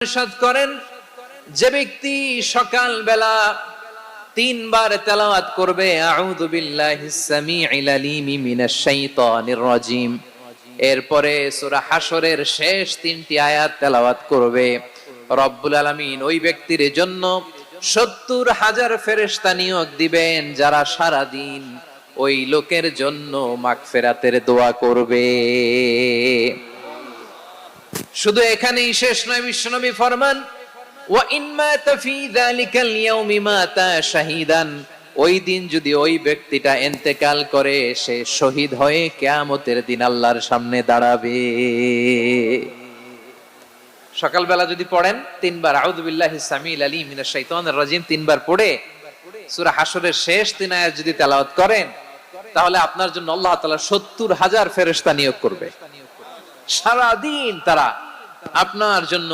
ইরশাদ করেন, যে ব্যক্তি সকাল বেলা 3 বার তেলাওয়াত করবে আউযু বিল্লাহিস সামিউল আলিম মিনাশ শাইতানির রাজিম, এরপরে সূরা হাশরের শেষ 3টি আয়াত তেলাওয়াত করবে, রব্বুল আলামিন ওই ব্যক্তির জন্য 70,000 ফেরেশতা নিয়োগ দিবেন যারা সারা দিন ওই লোকের জন্য মাগফিরাতের দোয়া করবে। শুধু এখানেই শেষ নয়, বিশ্বনবী ফরমান ওয়া ইন মাতা ফি যালিকাল ইয়াউমি মাতা শাহীদান, ওই দিন যদি ওই ব্যক্তিটা ইন্তেকাল করে সে শহীদ হয়ে কিয়ামতের দিন আল্লাহর সামনে দাঁড়াবে। সকালবেলা যদি পড়েন 3 বার আউযু বিল্লাহিস সামিউল আলিম মিনাশ শাইতানির রাজিম 3 বার পড়ে সূরা হাশরের শেষ 3 আয়াত যদি তেলাওয়াত করেন, তাহলে আপনার জন্য আল্লাহ তাআলা 70,000 ফেরেশতা নিয়োগ করবে। সারা দিন তারা আপনার জন্য